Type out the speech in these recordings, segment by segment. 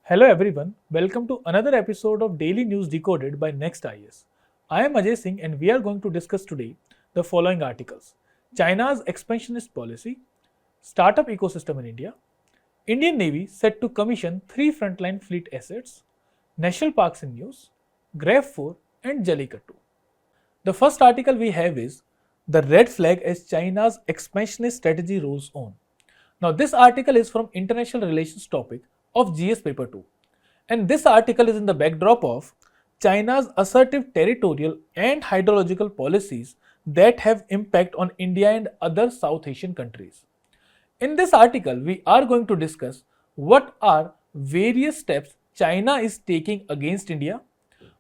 Hello everyone, welcome to another episode of Daily News Decoded by NEXT IAS. I am Ajay Singh and we are going to discuss today the following articles: China's expansionist policy, startup ecosystem in India, Indian Navy set to commission 3 frontline fleet assets, national parks in news, GRAP 4 and Jallikattu. The first article we have is the red flag as China's expansionist strategy rolls on. Now, this article is from International Relations topic of GS Paper 2. And this article is in the backdrop of China's assertive territorial and hydrological policies that have impact on India and other South Asian countries. In this article, we are going to discuss what are various steps China is taking against India,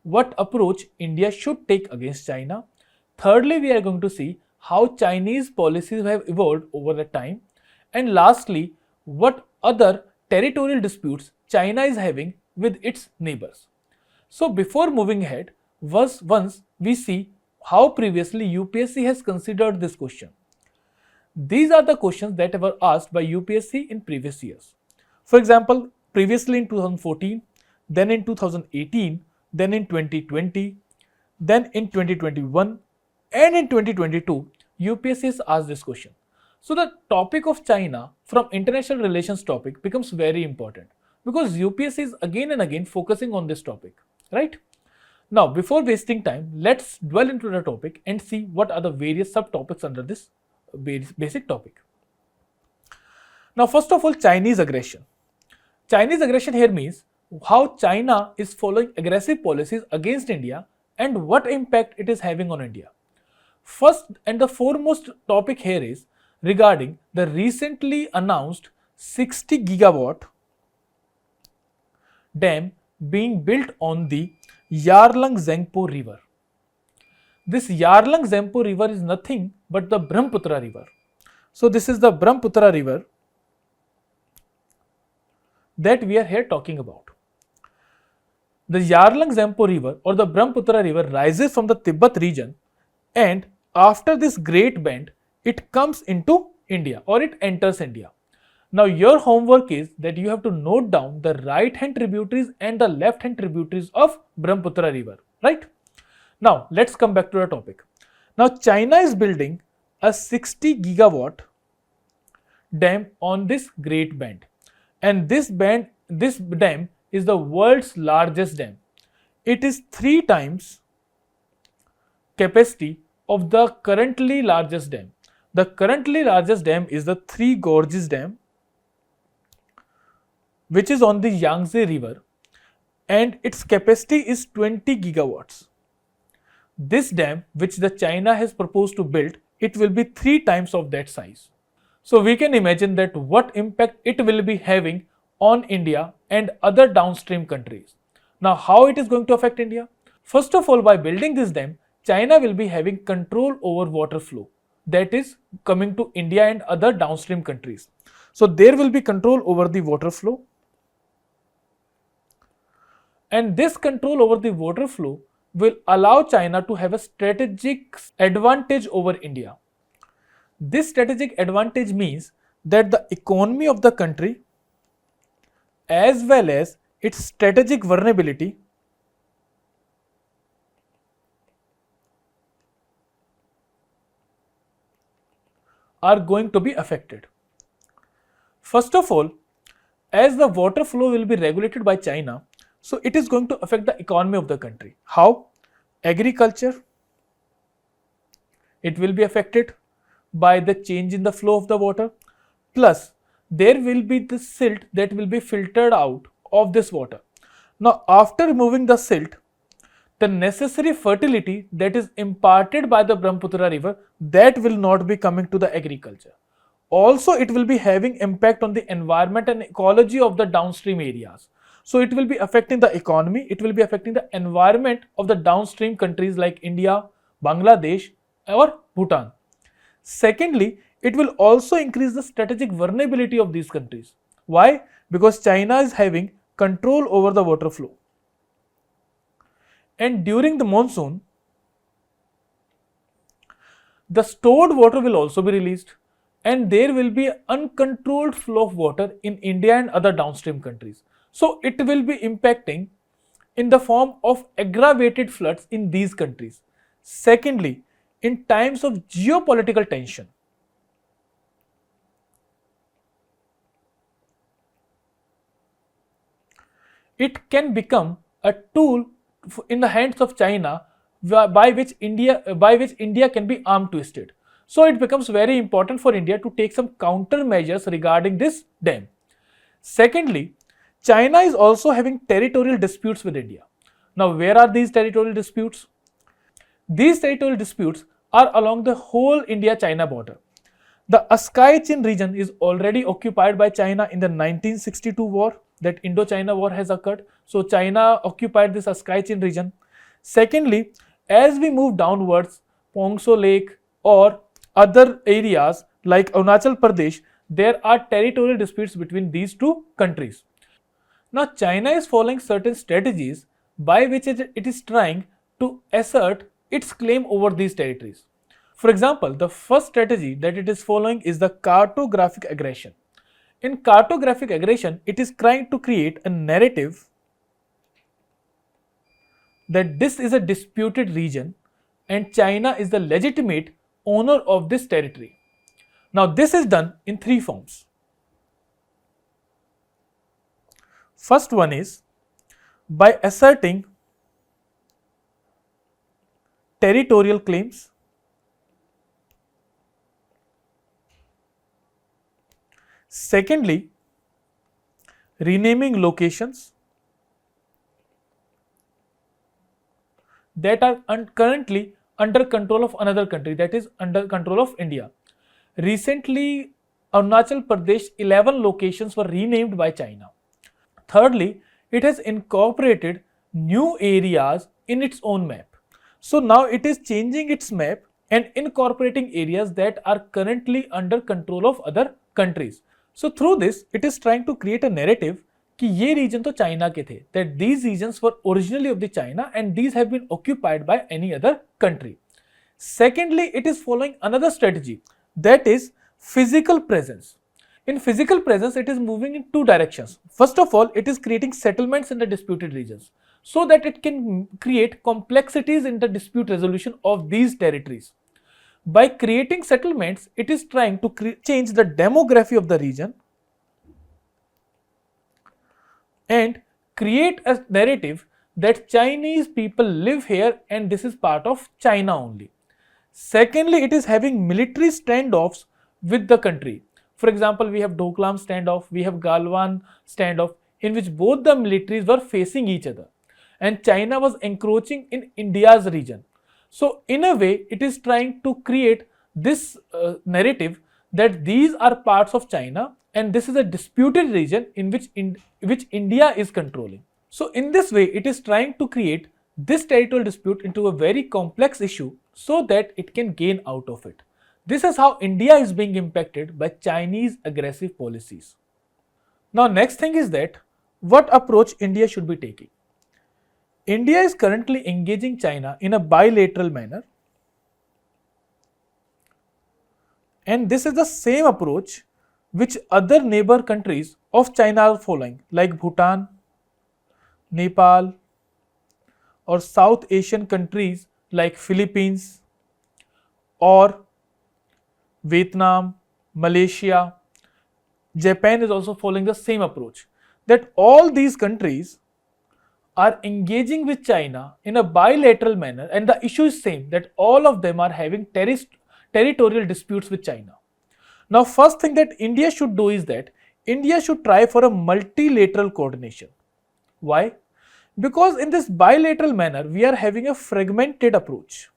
what approach India should take against China. Thirdly, we are going to see how Chinese policies have evolved over the time. And lastly, what other territorial disputes China is having with its neighbors. So before moving ahead, once we see how previously UPSC has considered this question. These are the questions that were asked by UPSC in previous years. For example, previously in 2014, then in 2018, then in 2020, then in 2021 and in 2022, UPSC has asked this question. So the topic of China from international relations topic becomes very important because UPSC is again and again focusing on this topic, right? Now, before wasting time, let's dwell into the topic and see what are the various subtopics under this basic topic. Now, first of all, Chinese aggression. Chinese aggression here means how China is following aggressive policies against India and what impact it is having on India. First and the foremost topic here is regarding the recently announced 60 gigawatt dam being built on the Yarlung-Zangpo river. This Yarlung-Zangpo river is nothing but the Brahmaputra river. So this is the Brahmaputra river that we are here talking about. The Yarlung-Zangpo river or the Brahmaputra river rises from the Tibet region, and after this great bend, it comes into India or it enters India. Now your homework is that you have to note down the right hand tributaries and the left hand tributaries of Brahmaputra river, right? Now let's come back to the topic. Now China is building a 60 gigawatt dam on this great bend, and this dam is the world's largest dam. It is 3 times capacity of the currently largest dam. The currently largest dam is the Three Gorges Dam, which is on the Yangtze River, and its capacity is 20 gigawatts. This dam, which the China has proposed to build, it will be 3 times of that size. So we can imagine that what impact it will be having on India and other downstream countries. Now how it is going to affect India? First of all, by building this dam, China will be having control over water flow that is coming to India and other downstream countries. So there will be control over the water flow, and this control over the water flow will allow China to have a strategic advantage over India. This strategic advantage means that the economy of the country as well as its strategic vulnerability are going to be affected. First of all, as the water flow will be regulated by China, so it is going to affect the economy of the country. How? Agriculture. It will be affected by the change in the flow of the water. Plus, there will be the silt that will be filtered out of this water. Now, after removing the silt, the necessary fertility that is imparted by the Brahmaputra river, that will not be coming to the agriculture. Also, it will be having impact on the environment and ecology of the downstream areas. So it will be affecting the economy, it will be affecting the environment of the downstream countries like India, Bangladesh or Bhutan. Secondly, it will also increase the strategic vulnerability of these countries. Why? Because China is having control over the water flow. And during the monsoon, the stored water will also be released, and there will be uncontrolled flow of water in India and other downstream countries. So it will be impacting in the form of aggravated floods in these countries. Secondly, in times of geopolitical tension, it can become a tool in the hands of China by which India can be arm twisted. So it becomes very important for India to take some countermeasures regarding this dam. Secondly, China is also having territorial disputes with India. Now, where are these territorial disputes? These territorial disputes are along the whole India-China border. The Aksai Chin region is already occupied by China in the 1962 war, that Indo-China war has occurred. So China occupied this Aksai Chin region. Secondly, as we move downwards, Pongso Lake or other areas like Arunachal Pradesh, there are territorial disputes between these two countries. Now, China is following certain strategies by which it is trying to assert its claim over these territories. For example, the first strategy that it is following is the cartographic aggression. In cartographic aggression, it is trying to create a narrative that this is a disputed region and China is the legitimate owner of this territory. Now, this is done in three forms. First one is by asserting territorial claims. Secondly, renaming locations that are currently under control of another country, that is under control of India. Recently, Arunachal Pradesh 11 locations were renamed by China. Thirdly, it has incorporated new areas in its own map. So now it is changing its map and incorporating areas that are currently under control of other countries. So through this, it is trying to create a narrative कि ये region तो China के थे, that these regions were originally of the China and these have been occupied by any other country. Secondly, it is following another strategy, that is physical presence. In physical presence, it is moving in two directions. First of all, it is creating settlements in the disputed regions so that it can create complexities in the dispute resolution of these territories. By creating settlements, it is trying to change the demography of the region and create a narrative that Chinese people live here and this is part of China only. Secondly, it is having military standoffs with the country. For example, we have Doklam standoff, we have Galwan standoff, in which both the militaries were facing each other and China was encroaching in India's region. So in a way, it is trying to create this narrative that these are parts of China and this is a disputed region in which India is controlling. So in this way, it is trying to create this territorial dispute into a very complex issue so that it can gain out of it. This is how India is being impacted by Chinese aggressive policies. Now, next thing is that what approach India should be taking. India is currently engaging China in a bilateral manner, and this is the same approach which other neighbor countries of China are following, like Bhutan, Nepal, or South Asian countries like Philippines or Vietnam, Malaysia. Japan is also following the same approach, that all these countries are engaging with China in a bilateral manner, and the issue is same, that all of them are having territorial disputes with China. Now, first thing that India should do is that India should try for a multilateral coordination. Why? Because in this bilateral manner, we are having a fragmented approach.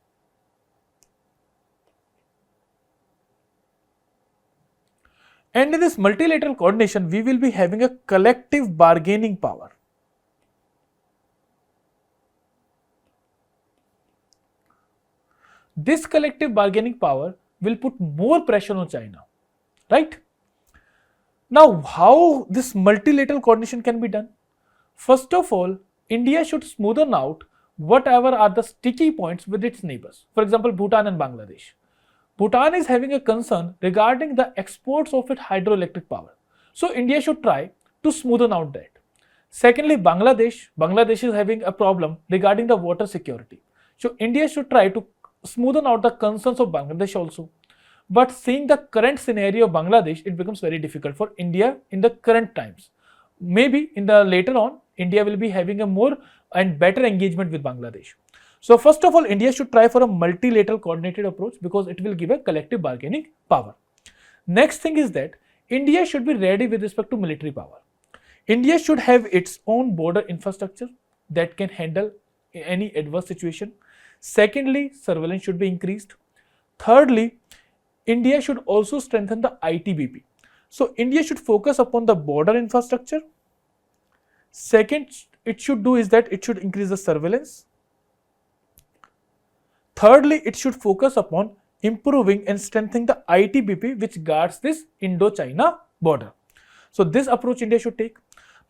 And in this multilateral coordination, we will be having a collective bargaining power. This collective bargaining power will put more pressure on China, right? Now, how this multilateral coordination can be done? First of all, India should smoothen out whatever are the sticky points with its neighbors. For example, Bhutan and Bangladesh. Bhutan is having a concern regarding the exports of its hydroelectric power. So India should try to smoothen out that. Secondly, Bangladesh. Bangladesh is having a problem regarding the water security. So India should try to smoothen out the concerns of Bangladesh also. But seeing the current scenario of Bangladesh, it becomes very difficult for India in the current times. Maybe in the later on, India will be having a more and better engagement with Bangladesh. So first of all, India should try for a multilateral coordinated approach because it will give a collective bargaining power. Next thing is that India should be ready with respect to military power. India should have its own border infrastructure that can handle any adverse situation. Secondly, surveillance should be increased. Thirdly, India should also strengthen the ITBP. So India should focus upon the border infrastructure. Second, it should do is that it should increase the surveillance. Thirdly, it should focus upon improving and strengthening the ITBP which guards this Indo-China border. So this approach India should take.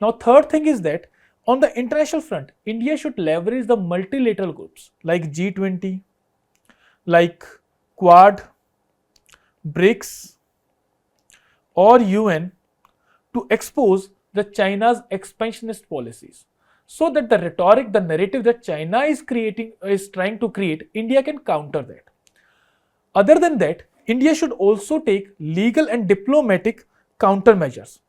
Now third thing is that on the international front, India should leverage the multilateral groups like G20, like Quad, BRICS or UN to expose the China's expansionist policies, so that the rhetoric, the narrative that China is trying to create, India can counter that. Other than that, India should also take legal and diplomatic countermeasures.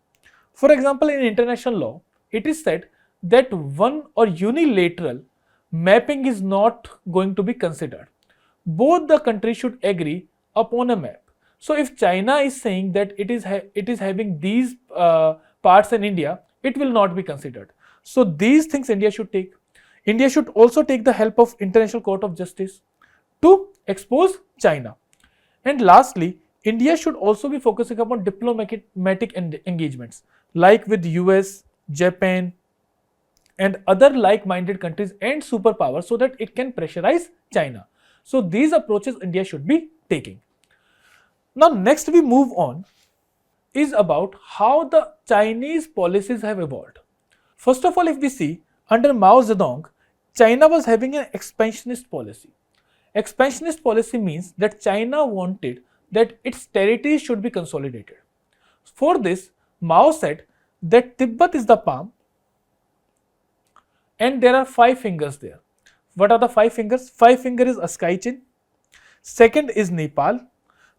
For example, in international law, it is said that one or unilateral mapping is not going to be considered. Both the countries should agree upon a map. So if China is saying that it is having these parts in India, it will not be considered. So these things India should take. India should also take the help of International Court of Justice to expose China. And lastly, India should also be focusing upon diplomatic engagements like with US, Japan and other like-minded countries and superpowers so that it can pressurize China. So these approaches India should be taking. Now next we move on is about how the Chinese policies have evolved. First of all, if we see under Mao Zedong, China was having an expansionist policy. Expansionist policy means that China wanted that its territories should be consolidated. For this, Mao said that Tibet is the palm and there are 5 fingers there. What are the 5 fingers? 5 fingers is Askaichen, second is Nepal,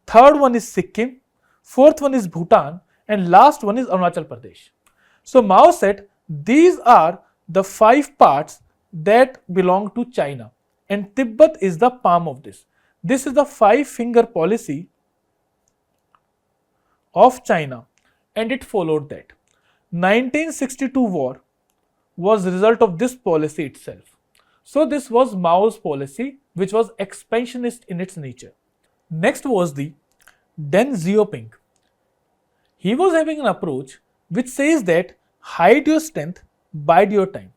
third one is Sikkim, fourth one is Bhutan and last one is Arunachal Pradesh. So Mao said these are the 5 parts that belong to China and Tibet is the palm of this. This is the 5-finger policy of China and it followed that. 1962 war was the result of this policy itself. So this was Mao's policy which was expansionist in its nature. Next was the Deng Xiaoping. He was having an approach which says that hide your strength, bide your time.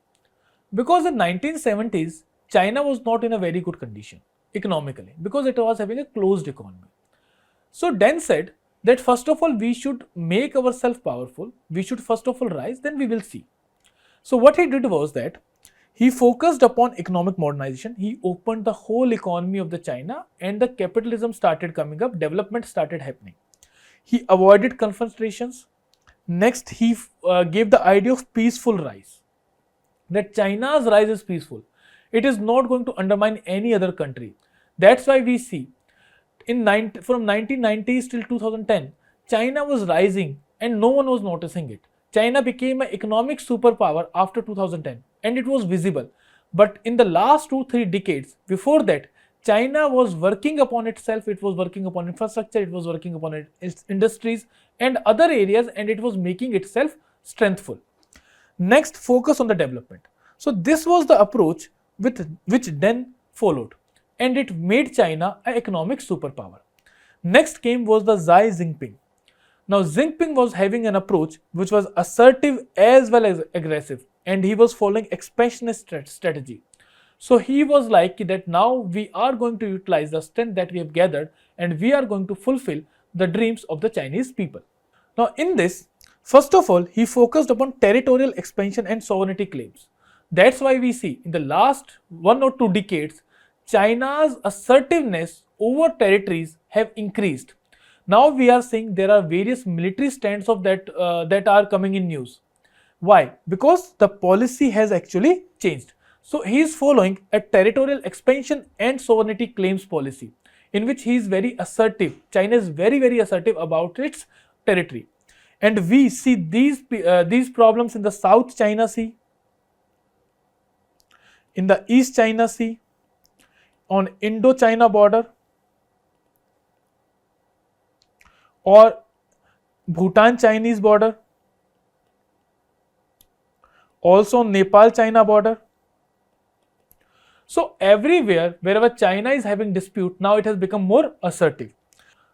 Because in 1970s, China was not in a very good condition economically because it was having a closed economy. So Deng said that first of all we should make ourselves powerful, we should first of all rise, then we will see. So what he did was that he focused upon economic modernization, he opened the whole economy of the China and the capitalism started coming up, development started happening. He avoided confrontations. Next, he gave the idea of peaceful rise, that China's rise is peaceful. It is not going to undermine any other country. That's why we see from 1990s till 2010, China was rising and no one was noticing it. China became an economic superpower after 2010 and it was visible. But in the last 2-3 decades before that, China was working upon itself, it was working upon infrastructure, it was working upon its industries and other areas and it was making itself strengthful. Next, focus on the development. So this was the approach with which Deng followed and it made China an economic superpower. Next came was the Xi Jinping. Now Jinping was having an approach which was assertive as well as aggressive and he was following expansionist strategy. So he was like that now we are going to utilize the strength that we have gathered and we are going to fulfill the dreams of the Chinese people. Now in this, first of all, he focused upon territorial expansion and sovereignty claims. That's why we see in the last 1 or 2 decades, China's assertiveness over territories have increased. Now we are seeing there are various military stands of that are coming in news. Why? Because the policy has actually changed. So he is following a territorial expansion and sovereignty claims policy in which he is very assertive. China is very assertive about its territory. And we see these problems in the South China Sea, in the East China Sea, on Indo-China border, or Bhutan Chinese border, also Nepal China border. So everywhere wherever China is having dispute, now it has become more assertive.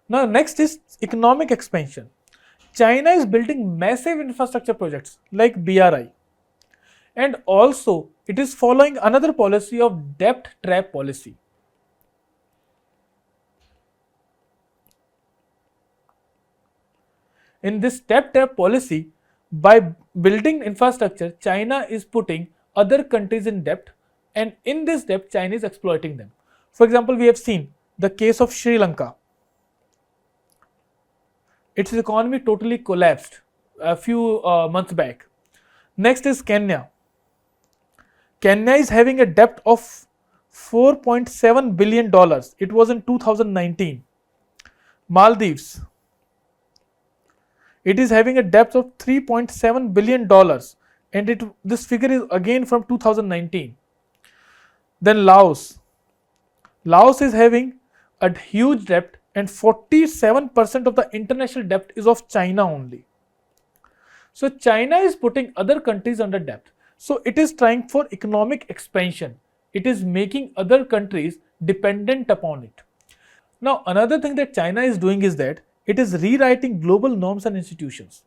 Now next is economic expansion. China is building massive infrastructure projects like BRI, and also it is following another policy of debt trap policy. In this debt trap policy, by building infrastructure, China is putting other countries in debt, and in this debt China is exploiting them. For example, we have seen the case of Sri Lanka. Its economy totally collapsed a few months back. Next is Kenya. Kenya is having a debt of $4.7 billion. It was in 2019. Maldives. It is having a debt of $3.7 billion, and this figure is again from 2019. Then Laos. Laos is having a huge debt, and 47% of the international debt is of China only. So China is putting other countries under debt. So it is trying for economic expansion. It is making other countries dependent upon it. Now another thing that China is doing is that it is rewriting global norms and institutions.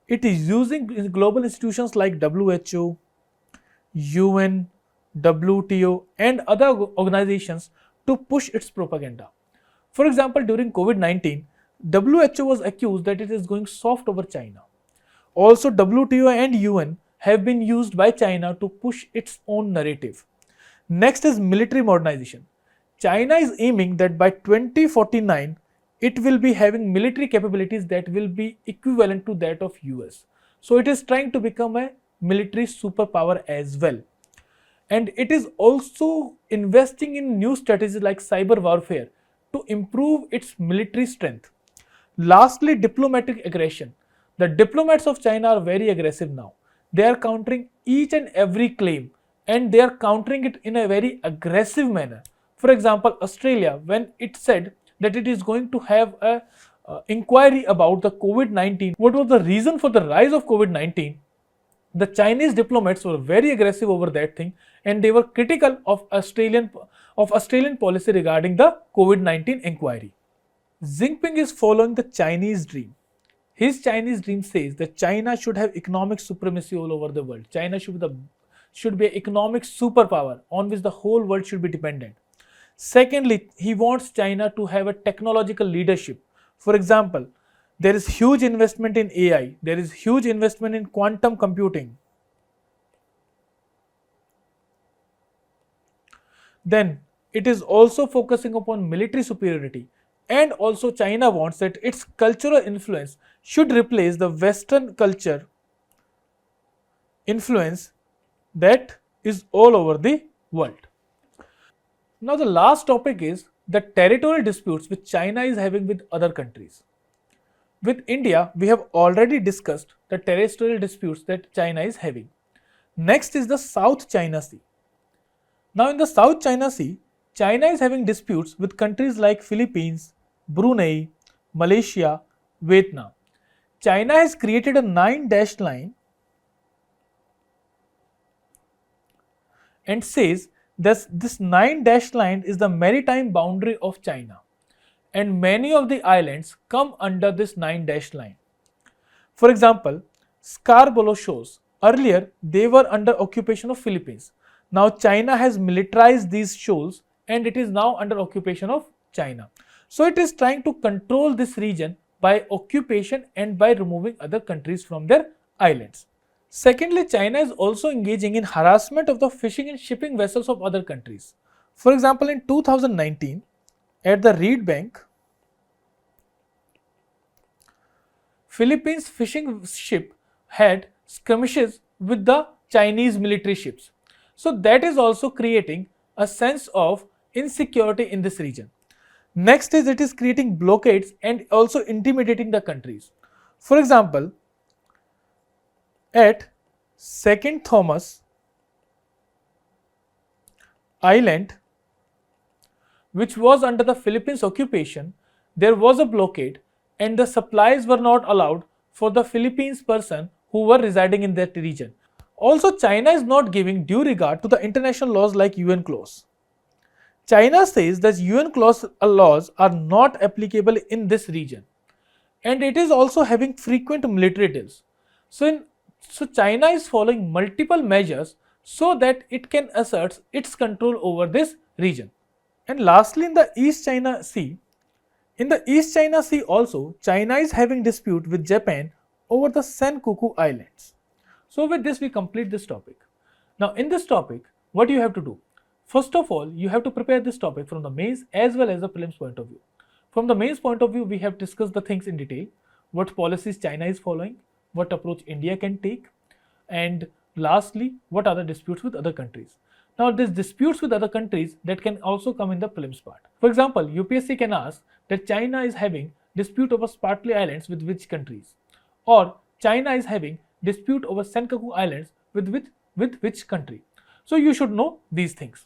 It is using global institutions like WHO, UN, WTO, and other organizations to push its propaganda. For example, during COVID-19, WHO was accused that it is going soft over China. Also, WTO and UN have been used by China to push its own narrative. Next is military modernization. China is aiming that by 2049, it will be having military capabilities that will be equivalent to that of US. So it is trying to become a military superpower as well. And it is also investing in new strategies like cyber warfare to improve its military strength. Lastly, diplomatic aggression. The diplomats of China are very aggressive now. They are countering each and every claim, and they are countering it in a very aggressive manner. For example, Australia, when it said that it is going to have a inquiry about the COVID-19, what was the reason for the rise of COVID-19? The Chinese diplomats were very aggressive over that thing, and they were critical of Australian policy regarding the COVID-19 inquiry. Jinping is following the Chinese dream. His Chinese dream says that China should have economic supremacy all over the world. China should be an economic superpower on which the whole world should be dependent. Secondly, he wants China to have a technological leadership. For example, there is huge investment in AI, there is huge investment in quantum computing. Then it is also focusing upon military superiority, and also China wants that its cultural influence should replace the Western culture influence that is all over the world. Now the last topic is the territorial disputes which China is having with other countries. With India, we have already discussed the territorial disputes that China is having. Next is the South China Sea. Now in the South China Sea, China is having disputes with countries like Philippines, Brunei, Malaysia, Vietnam. China has created a 9-dash line and says that this 9-dash line is the maritime boundary of China, and many of the islands come under this 9-dash line. For example, Scarborough shoals, earlier they were under occupation of Philippines. Now China has militarized these shoals and it is now under occupation of China. So it is trying to control this region by occupation and by removing other countries from their islands. Secondly, China is also engaging in harassment of the fishing and shipping vessels of other countries. For example, in 2019, at the Reed Bank, Philippines fishing ship had skirmishes with the Chinese military ships. So that is also creating a sense of insecurity in this region. Next is it is creating blockades and also intimidating the countries. For example, at Second Thomas Island, which was under the Philippines occupation, there was a blockade and the supplies were not allowed for the Philippines person who were residing in that region. Also, China is not giving due regard to the international laws like UN clause. China says that UN clause laws are not applicable in this region, and it is also having frequent military drills. So China is following multiple measures so that it can assert its control over this region. And lastly, in the East China Sea also, China is having dispute with Japan over the Senkaku Islands. So with this we complete this topic. Now in this topic, what you have to do? First of all, you have to prepare this topic from the mains as well as the prelims point of view. From the mains point of view, we have discussed the things in detail, what policies China is following, what approach India can take, and lastly, what are the disputes with other countries. Now these disputes with other countries that can also come in the prelims part. For example, UPSC can ask that China is having dispute over Spratly Islands with which countries, or China is having dispute over Senkaku Islands with which country. So you should know these things.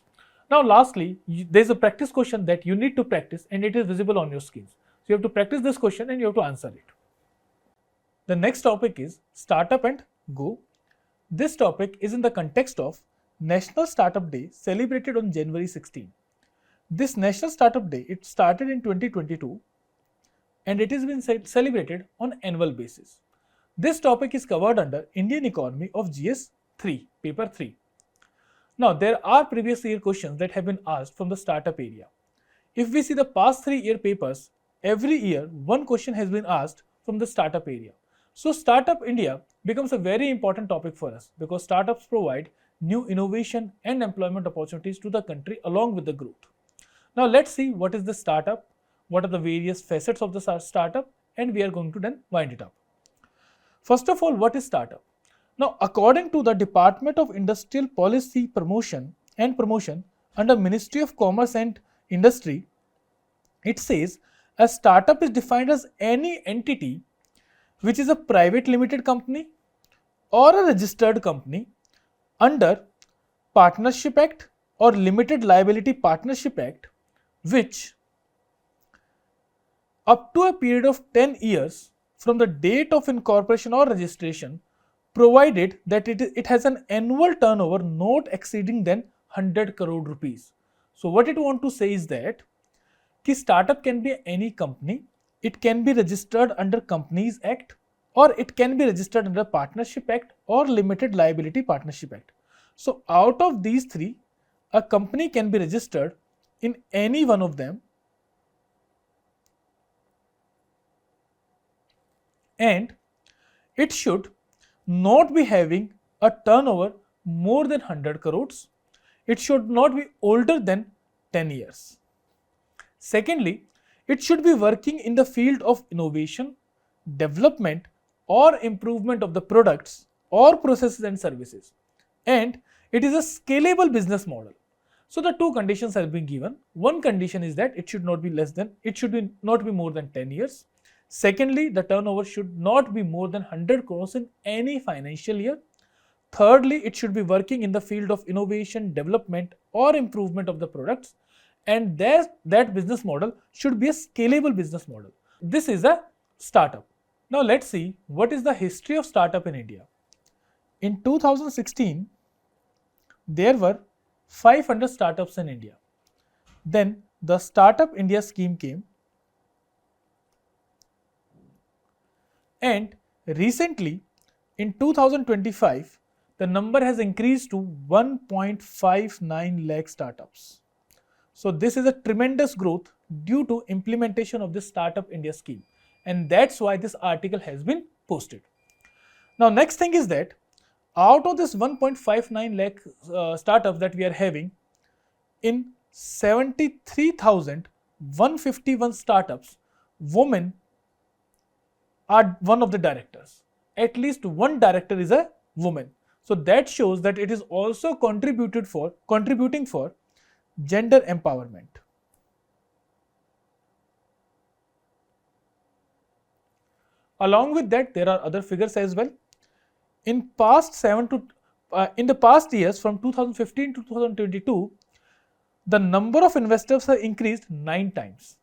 Now lastly, there is a practice question that you need to practice and it is visible on your screens. So you have to practice this question and you have to answer it. The next topic is Startup and Go. This topic is in the context of National Startup Day celebrated on January 16. This National Startup Day, it started in 2022 and it has been celebrated on annual basis. This topic is covered under Indian Economy of GS 3, paper 3. Now there are previous year questions that have been asked from the startup area. If we see the past 3 year papers, every year one question has been asked from the startup area. So Startup India becomes a very important topic for us because startups provide new innovation and employment opportunities to the country along with the growth. Now let's see what is the startup, what are the various facets of the startup, and we are going to then wind it up. First of all, what is startup? Now, according to the Department of Industrial Policy Promotion under Ministry of Commerce and Industry, it says a startup is defined as any entity which is a private limited company or a registered company under Partnership Act or Limited Liability Partnership Act, which up to a period of 10 years from the date of incorporation or registration, provided that it has an annual turnover not exceeding than 100 crore rupees. So what it want to say is that startup can be any company, it can be registered under Companies Act, or it can be registered under Partnership Act or Limited Liability Partnership Act. So out of these three, a company can be registered in any one of them, and it should not be having a turnover more than 100 crores. It should not be older than 10 years. Secondly, it should be working in the field of innovation, development or improvement of the products or processes and services. And it is a scalable business model. So the two conditions have been given. One condition is that it should not be not be more than 10 years. Secondly, the turnover should not be more than 100 crores in any financial year. Thirdly, it should be working in the field of innovation, development or improvement of the products, and that business model should be a scalable business model. This is a startup. Now let's see what is the history of startup in India. In 2016, there were 500 startups in India. Then the Startup India scheme came, and recently in 2025 the number has increased to 1.59 lakh startups. So this is a tremendous growth due to implementation of this Startup India scheme, and that's why this article has been posted. Now next thing is that out of this 1.59 lakh startups that we are having, in 73,151 startups, women are one of the directors. at least one director is a woman. So that shows that it is also contributing for gender empowerment. Along with that, there are other figures as well. In the past years, from 2015 to 2022, the number of investors have increased 9 times.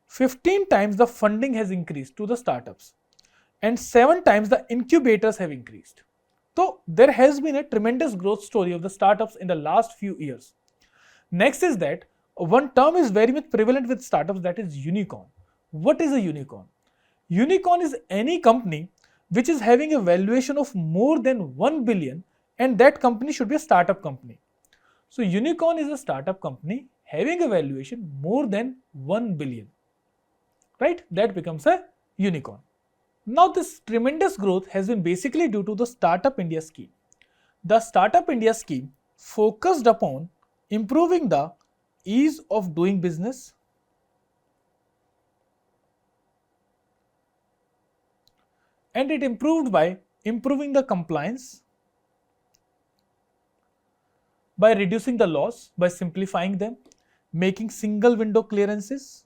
15 times the funding has increased to the startups, and 7 times the incubators have increased. So there has been a tremendous growth story of the startups in the last few years. Next is that one term is very much prevalent with startups, that is unicorn. What is a unicorn? Unicorn is any company which is having a valuation of more than 1 billion, and that company should be a startup company. So unicorn is a startup company having a valuation more than 1 billion, right? That becomes a unicorn. Now this tremendous growth has been basically due to the Startup India scheme. The Startup India scheme focused upon improving the ease of doing business, and it improved by improving the compliance, by reducing the laws, by simplifying them, making single window clearances,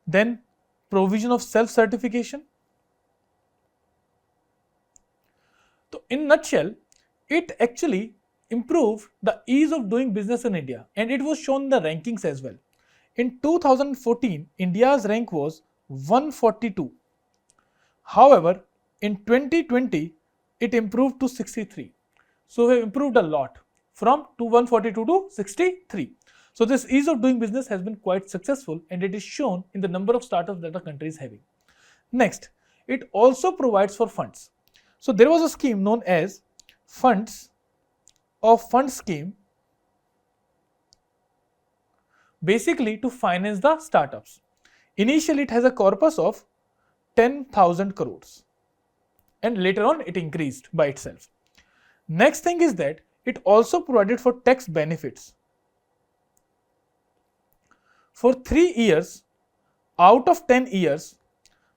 then provision of self-certification. So in nutshell, it actually improved the ease of doing business in India, and it was shown in the rankings as well. In 2014, India's rank was 142. However, in 2020, it improved to 63. So we have improved a lot from 142 to 63. So this ease of doing business has been quite successful, and it is shown in the number of startups that the country is having. Next, it also provides for funds. So there was a scheme known as Funds scheme, basically to finance the startups. Initially, it has a corpus of 10,000 crores, and later on it increased by itself. Next thing is that it also provided for tax benefits. For 3 years out of 10 years,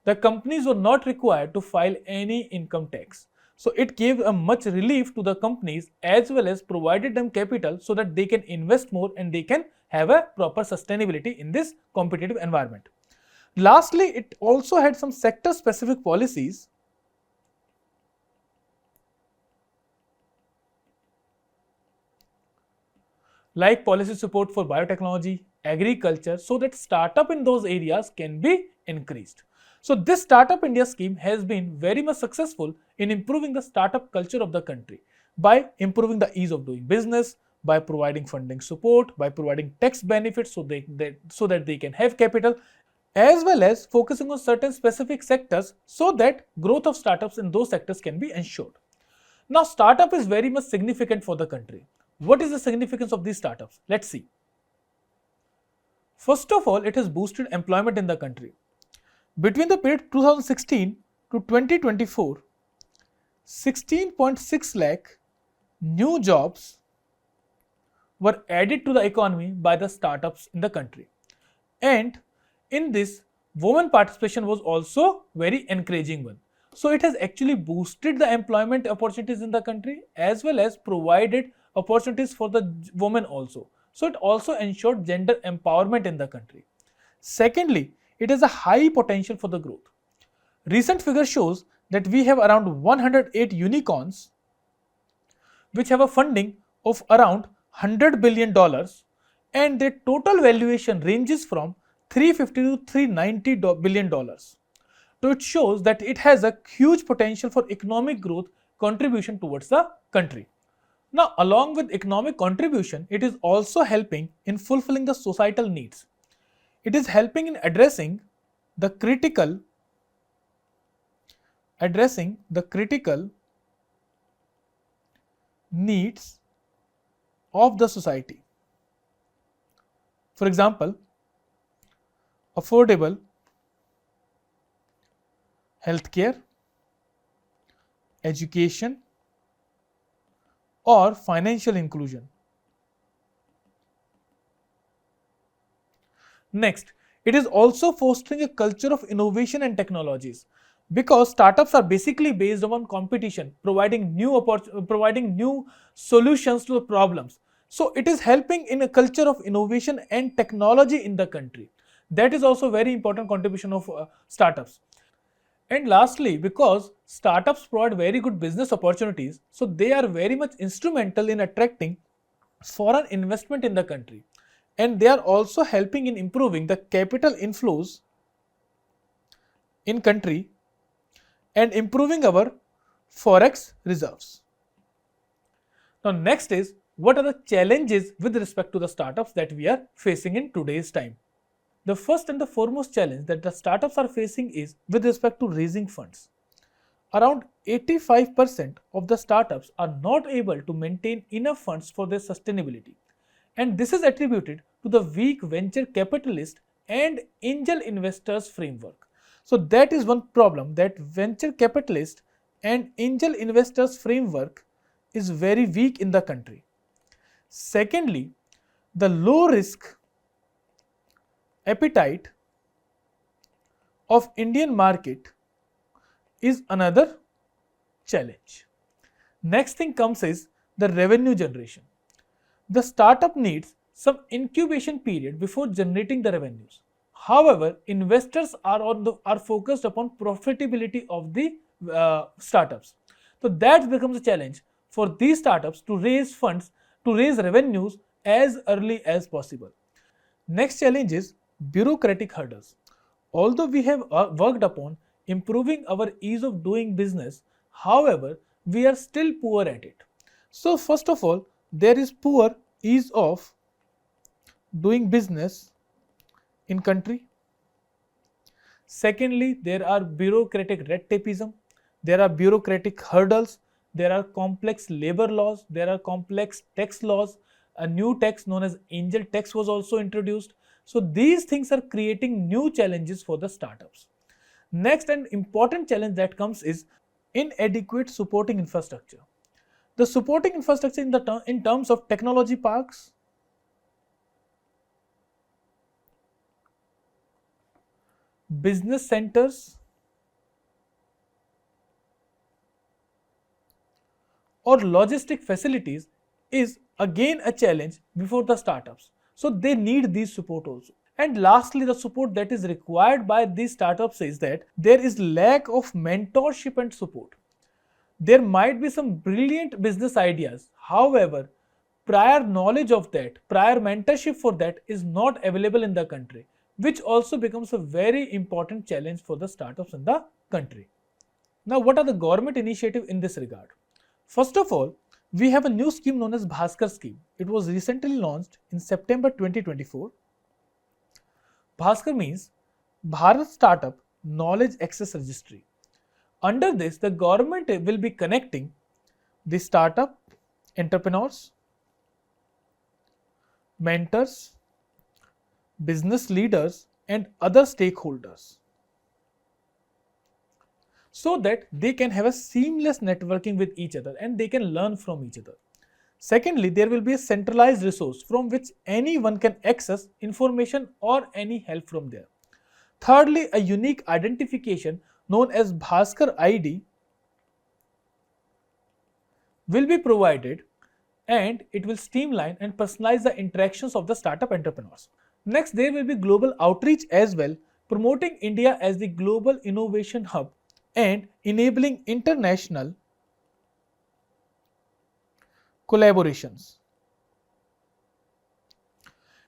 the companies were not required to file any income tax. So it gave a much relief to the companies, as well as provided them capital so that they can invest more and they can have a proper sustainability in this competitive environment. Lastly, it also had some sector specific policies like policy support for biotechnology, agriculture, so that startup in those areas can be increased. So this Startup India scheme has been very much successful in improving the startup culture of the country by improving the ease of doing business, by providing funding support, by providing tax benefits so that they can have capital, as well as focusing on certain specific sectors so that growth of startups in those sectors can be ensured. Now, startup is very much significant for the country. What is the significance of these startups? Let's see. First of all, it has boosted employment in the country. Between the period 2016 to 2024, 16.6 lakh new jobs were added to the economy by the startups in the country. And in this, women participation was also very encouraging one. So it has actually boosted the employment opportunities in the country, as well as provided opportunities for the women also. So it also ensured gender empowerment in the country. Secondly, it has a high potential for the growth. Recent figure shows that we have around 108 unicorns which have a funding of around $100 billion, and their total valuation ranges from $350 to $390 billion. So it shows that it has a huge potential for economic growth contribution towards the country. Now, along with economic contribution, it is also helping in fulfilling the societal needs. It is helping in addressing the critical needs of the society. For example, affordable healthcare, education, or financial inclusion. Next, It is also fostering a culture of innovation and technologies, because startups are basically based on competition, providing new solutions to the problems. So it is helping in a culture of innovation and technology in the country. That is also very important contribution of startups. And lastly, because startups provide very good business opportunities, so they are very much instrumental in attracting foreign investment in the country. And they are also helping in improving the capital inflows in country and improving our forex reserves. Now next is, what are the challenges with respect to the startups that we are facing in today's time? The first and the foremost challenge that the startups are facing is with respect to raising funds. Around 85% of the startups are not able to maintain enough funds for their sustainability. And this is attributed to the weak venture capitalist and angel investors framework. So that is one problem, that venture capitalist and angel investors framework is very weak in the country. Secondly, the low risk appetite of Indian market is another challenge. Next thing comes is the revenue generation. The startup needs some incubation period before generating the revenues. However, investors are focused upon profitability of the startups. So that becomes a challenge for these startups to raise funds, to raise revenues as early as possible. Next challenge is bureaucratic hurdles. Although we have worked upon improving our ease of doing business, however, we are still poor at it. So first of all, there is poor ease of doing business in country. Secondly, there are bureaucratic red tapeism, there are bureaucratic hurdles, there are complex labor laws, there are complex tax laws, a new tax known as angel tax was also introduced. So these things are creating new challenges for the startups. Next and important challenge that comes is inadequate supporting infrastructure. The supporting infrastructure in terms of technology parks, business centers, or logistic facilities is again a challenge before the startups. So they need these support also. And lastly, the support that is required by these startups is that there is lack of mentorship and support. There might be some brilliant business ideas. However, prior knowledge of that, prior mentorship for that is not available in the country, which also becomes a very important challenge for the startups in the country. Now, what are the government initiatives in this regard? First of all, we have a new scheme known as Bhaskar scheme. It was recently launched in September 2024. Bhaskar means Bharat Startup Knowledge Access Registry. Under this, the government will be connecting the startup entrepreneurs, mentors, business leaders, and other stakeholders, so that they can have a seamless networking with each other and they can learn from each other. Secondly, there will be a centralized resource from which anyone can access information or any help from there. Thirdly, a unique identification known as Bhaskar ID will be provided, and it will streamline and personalize the interactions of the startup entrepreneurs. Next, there will be global outreach as well, promoting India as the global innovation hub and enabling international collaborations.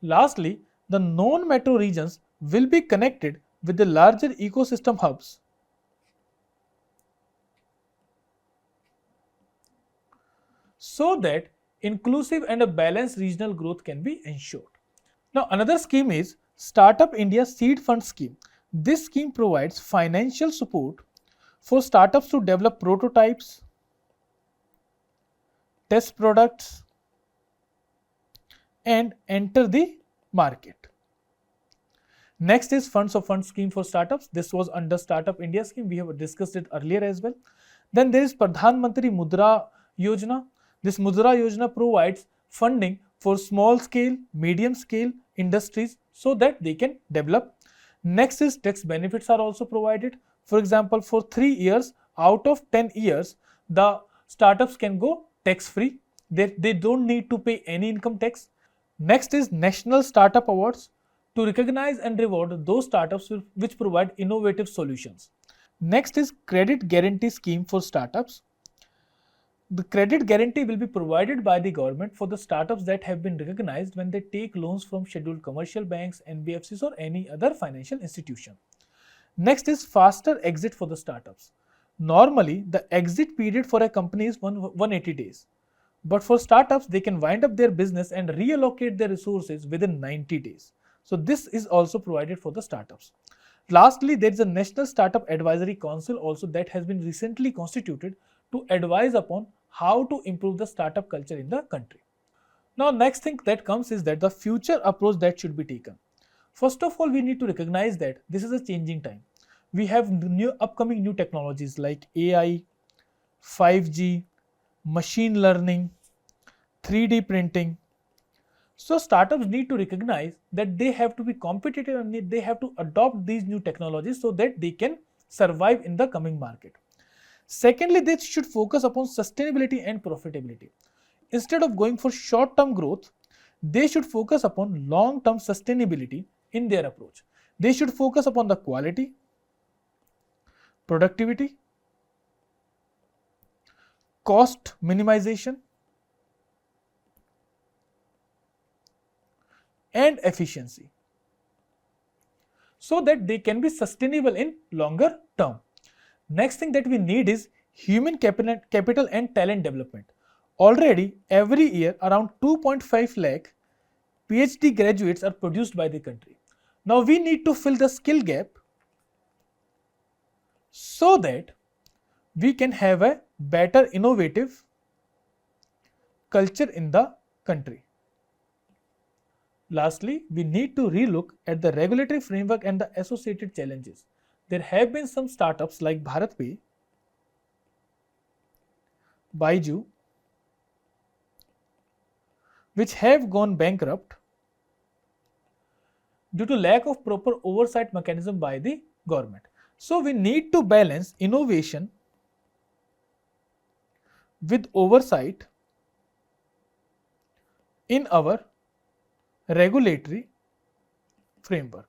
Lastly, the non-metro regions will be connected with the larger ecosystem hubs so that inclusive and a balanced regional growth can be ensured. Now, another scheme is Startup India Seed Fund Scheme. This scheme provides financial support for startups to develop prototypes, test products, and enter the market. Next is Funds of Funds scheme for startups. This was under Startup India scheme. We have discussed it earlier as well. Then there is Pradhan Mantri Mudra Yojana. This Mudra Yojana provides funding for small scale, medium scale industries so that they can develop. Next is tax benefits are also provided. For example, for 3 years out of 10 years, the startups can go tax free. They don't need to pay any income tax. Next is National Startup Awards to recognize and reward those startups which provide innovative solutions. Next is Credit Guarantee Scheme for startups. The credit guarantee will be provided by the government for the startups that have been recognized when they take loans from scheduled commercial banks, NBFCs, or any other financial institution. Next is faster exit for the startups. Normally, the exit period for a company is 180 days. But for startups, they can wind up their business and reallocate their resources within 90 days. So this is also provided for the startups. Lastly, there is a National Startup Advisory Council also that has been recently constituted to advise upon how to improve the startup culture in the country. Now, next thing that comes is that the future approach that should be taken. First of all, we need to recognize that this is a changing time. We have upcoming new technologies like AI, 5G, machine learning, 3D printing. So startups need to recognize that they have to be competitive and they have to adopt these new technologies so that they can survive in the coming market. Secondly, they should focus upon sustainability and profitability. Instead of going for short-term growth, they should focus upon long-term sustainability in their approach. They should focus upon the quality, productivity, cost minimization, and efficiency so that they can be sustainable in longer term. Next thing that we need is human capital and talent development. Already every year around 2.5 lakh PhD graduates are produced by the country. Now we need to fill the skill gap so that we can have a better innovative culture in the country. Lastly, we need to relook at the regulatory framework and the associated challenges. There have been some startups like BharatPay, Baiju, which have gone bankrupt due to lack of proper oversight mechanism by the government. So we need to balance innovation with oversight in our regulatory framework.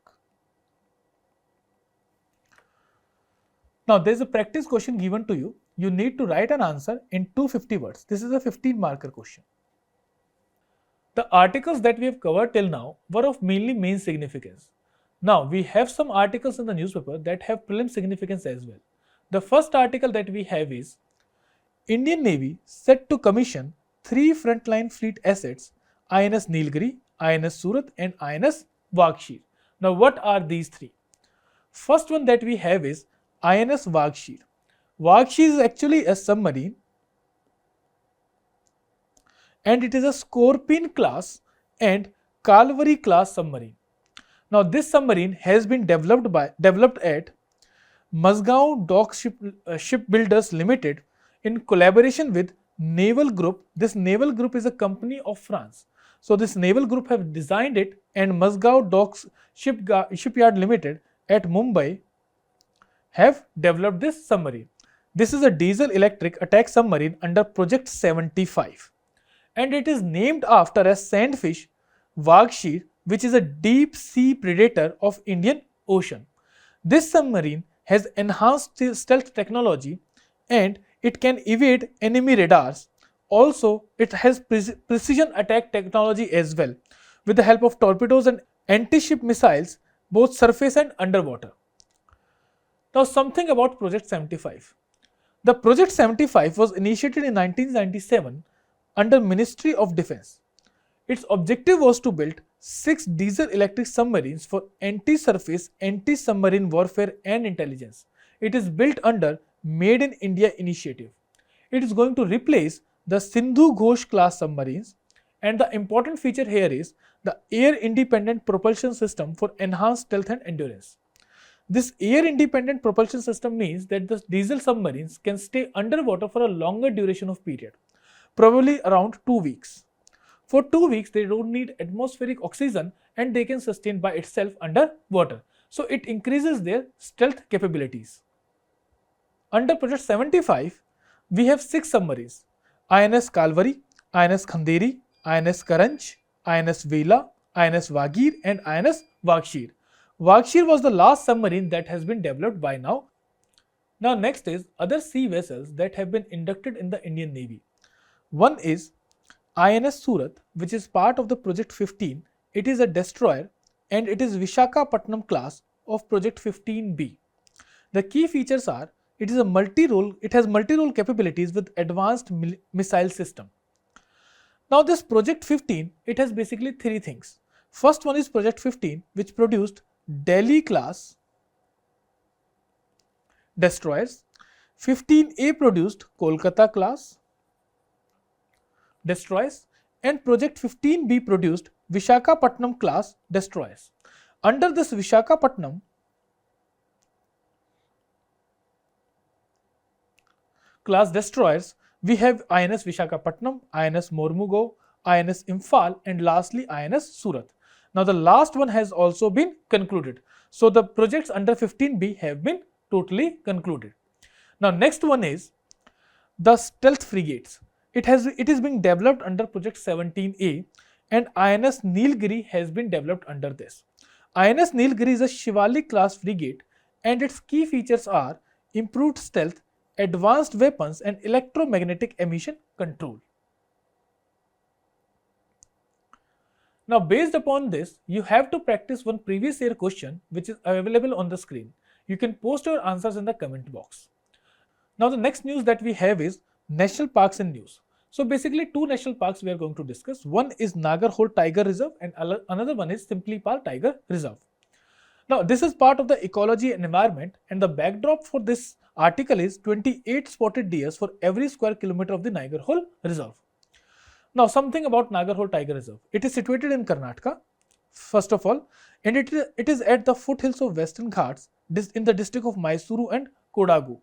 Now there is a practice question given to you. You need to write an answer in 250 words. This is a 15 marker question. The articles that we have covered till now were of mainly main significance. Now we have some articles in the newspaper that have prelim significance as well. The first article that we have is Indian Navy set to commission 3 frontline fleet assets, INS Nilgiri, INS Surat and INS Vakshir. Now what are these 3? First one that we have is INS Vakshir. Vakshir is actually a submarine and it is a Scorpion class and Calvary class submarine. Now this submarine has been developed at Mazgaon Dock Shipbuilders Limited in collaboration with Naval Group. This Naval Group is a company of France. So this Naval Group have designed it and Mazgaon Docks Shipyard Limited at Mumbai have developed this submarine. This is a diesel electric attack submarine under Project 75 and it is named after a sandfish, Vakshir, which is a deep sea predator of Indian Ocean. This submarine has enhanced stealth technology and it can evade enemy radars. Also, it has precision attack technology as well with the help of torpedoes and anti-ship missiles both surface and underwater. Now something about Project 75. The Project 75 was initiated in 1997 under Ministry of Defence. Its objective was to build 6 diesel electric submarines for anti-surface, anti-submarine warfare and intelligence. It is built under Made in India initiative. It is going to replace the Sindhu Ghosh class submarines and the important feature here is the air independent propulsion system for enhanced stealth and endurance. This air independent propulsion system means that the diesel submarines can stay underwater for a longer duration of period, probably around 2 weeks. For 2 weeks, they don't need atmospheric oxygen and they can sustain by itself under water. So it increases their stealth capabilities. Under Project 75, we have 6 submarines: INS Kalvari, INS Khanderi, INS Karanch, INS Vela, INS Wagir, and INS Vakshir. Vakshir was the last submarine that has been developed by now. Now next is other sea vessels that have been inducted in the Indian Navy. One is INS Surat, which is part of the Project 15. It is a destroyer and it is Vishakhapatnam class of Project 15B. The key features are it has multi-role capabilities with advanced missile system. Now this Project 15, it has basically 3 things. First one is Project 15, which produced Delhi class destroyers. 15A produced Kolkata class destroyers, and Project 15B produced Vishakhapatnam class destroyers. Under this Vishakhapatnam class destroyers, we have INS Vishakhapatnam, INS Mormugao, INS Imphal, and lastly INS Surat. Now the last one has also been concluded. So the projects under 15B have been totally concluded. Now next one is the stealth frigates. It is being developed under Project 17A, and INS Nilgiri has been developed under this. INS Nilgiri is a Shivalik class frigate, and its key features are improved stealth, advanced weapons, and electromagnetic emission control. Now based upon this, you have to practice one previous year question which is available on the screen. You can post your answers in the comment box. Now the next news that we have is national parks in news. So basically 2 national parks we are going to discuss. One is Nagarhole Tiger Reserve and another one is Simplipal Tiger Reserve. Now this is part of the ecology and environment, and the backdrop for this article is 28 spotted deers for every square kilometer of the Nagarhole Reserve. Now something about Nagarhole Tiger Reserve. It is situated in Karnataka, first of all, and it is at the foothills of Western Ghats in the district of Mysuru and Kodagu.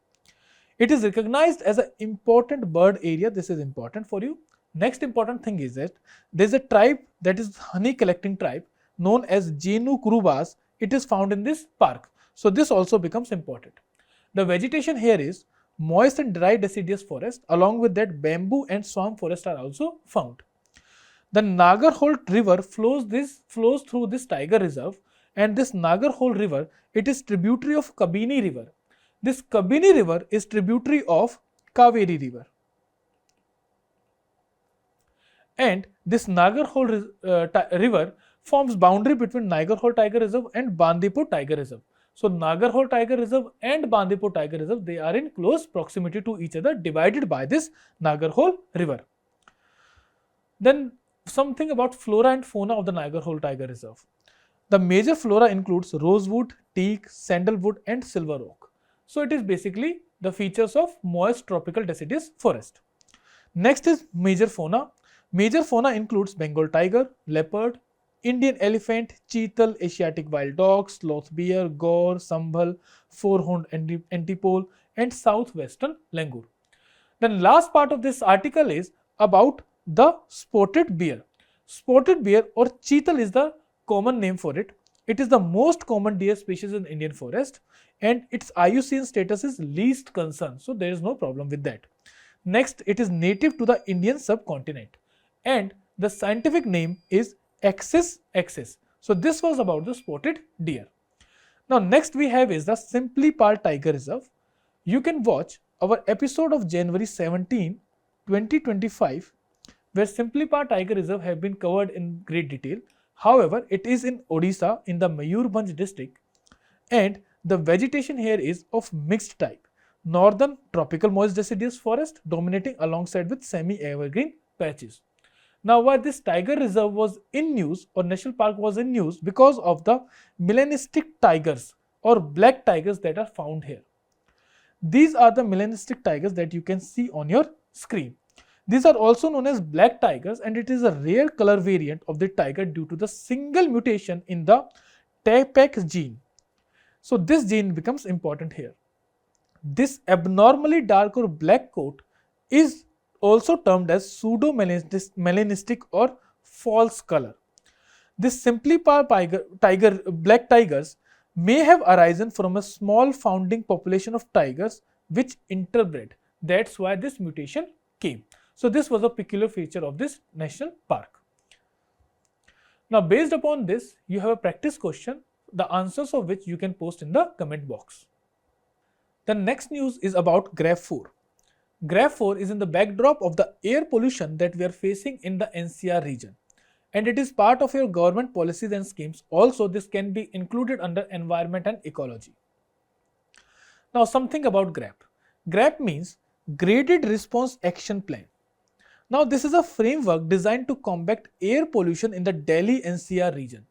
It is recognized as an important bird area. This is important for you. Next important thing is that there is a tribe that is honey collecting tribe known as Jenu Kurubas. It is found in this park. So this also becomes important. The vegetation here is moist and dry deciduous forest. Along with that, bamboo and swamp forest are also found. The Nagarhole river flows through this tiger reserve, and this Nagarhole river, it is tributary of Kabini river. This Kabini river is tributary of Kaveri river. And this Nagarhole river forms boundary between Nagarhole Tiger Reserve and Bandipur Tiger Reserve. So Nagarhole Tiger Reserve and Bandipur Tiger Reserve, they are in close proximity to each other, divided by this Nagarhole river. Then something about flora and fauna of the Nagarhole Tiger Reserve. The major flora includes rosewood, teak, sandalwood, and silver oak. So it is basically the features of moist tropical deciduous forest. Next is major fauna. Major fauna includes Bengal tiger, leopard, Indian elephant, cheetal, Asiatic wild dog, sloth bear, gaur, sambhal, four-horned antipole, and southwestern langur. Then last part of this article is about the spotted bear. Spotted bear or cheetal is the common name for it. It is the most common deer species in Indian forest, and its IUCN status is least concern. So there is no problem with that. Next, it is native to the Indian subcontinent, and the scientific name is Axis axis. So this was about the spotted deer. Now next we have is the Simplipal Tiger Reserve. You can watch our episode of January 17, 2025, where Simplipal Tiger Reserve have been covered in great detail. However, it is in Odisha in the Mayurbhanj district, and the vegetation here is of mixed type. Northern tropical moist deciduous forest dominating alongside with semi-evergreen patches. Now why this tiger reserve was in news or national park was in news? Because of the melanistic tigers or black tigers that are found here. These are the melanistic tigers that you can see on your screen. These are also known as black tigers, and it is a rare color variant of the tiger due to the single mutation in the TAPEX gene. So this gene becomes important here. This abnormally dark or black coat is also termed as pseudo-melanistic or false color. This Simplipal black tigers, may have arisen from a small founding population of tigers which interbred. That's why this mutation came. So this was a peculiar feature of this national park. Now based upon this, you have a practice question, the answers of which you can post in the comment box. The next news is about GRAP 4. GRAP 4 is in the backdrop of the air pollution that we are facing in the NCR region. And it is part of your government policies and schemes. Also, this can be included under environment and ecology. Now, something about GRAP. GRAP means Graded Response Action Plan. Now, this is a framework designed to combat air pollution in the Delhi NCR region.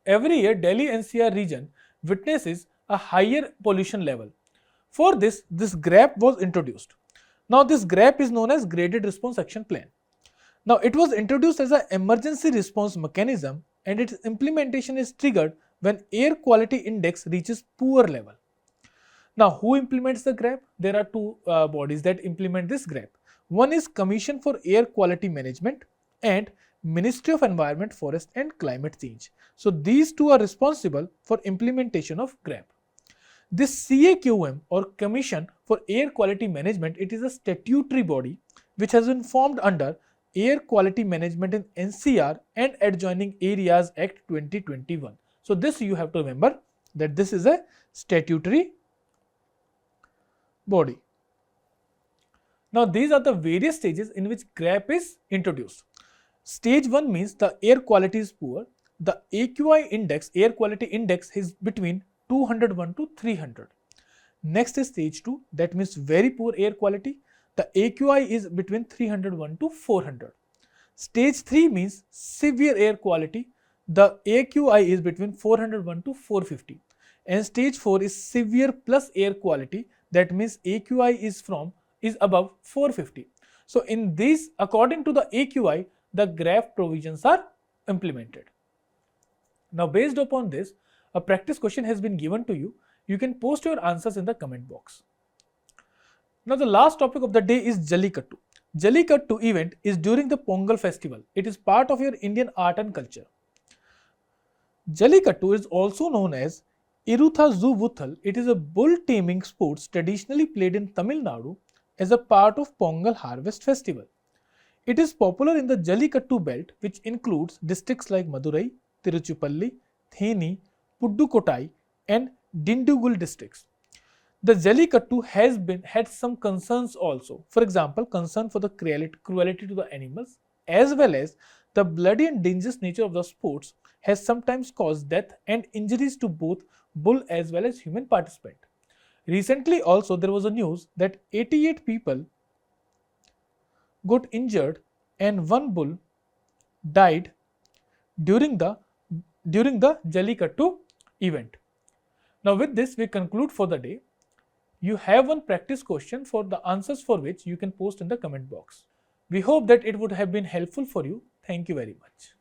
Every year, Delhi NCR region witnesses a higher pollution level. For this GRAP was introduced. Now, this GRAP is known as Graded Response Action Plan. Now, it was introduced as an emergency response mechanism and its implementation is triggered when air quality index reaches poor level. Now, who implements the GRAP? There are two bodies that implement this GRAP. One is Commission for Air Quality Management and Ministry of Environment, Forest and Climate Change. So, these two are responsible for implementation of GRAP. This CAQM or Commission for Air Quality Management, it is a statutory body which has been formed under Air Quality Management in NCR and Adjoining Areas Act 2021. So this you have to remember that this is a statutory body. Now these are the various stages in which GRAP is introduced. Stage 1 means the air quality is poor. The AQI index, air quality index, is between 201 to 300. Next is stage 2, that means very poor air quality. The AQI is between 301 to 400. Stage 3 means severe air quality. The AQI is between 401 to 450. And stage 4 is severe plus air quality. That means AQI is above 450. So in these, according to the AQI, the GRAP provisions are implemented. Now based upon this, a practice question has been given to you. You can post your answers in the comment box. Now the last topic of the day is Jallikattu. Jallikattu event is during the Pongal festival. It is part of your Indian art and culture. Jallikattu is also known as Irutha Vuthal. It is a bull taming sports traditionally played in Tamil Nadu as a part of Pongal harvest festival. It is popular in the Jallikattu belt, which includes districts like Madurai, Tiruchirappalli, Theni, Pudukkottai and Dindigul districts. The Jallikattu has had some concerns also. For example, concern for the cruelty to the animals as well as the bloody and dangerous nature of the sports has sometimes caused death and injuries to both bull as well as human participant. Recently also there was a news that 88 people got injured and one bull died during the Jallikattu event. Now with this we conclude for the day. You have one practice question for the answers for which you can post in the comment box. We hope that it would have been helpful for you. Thank you very much.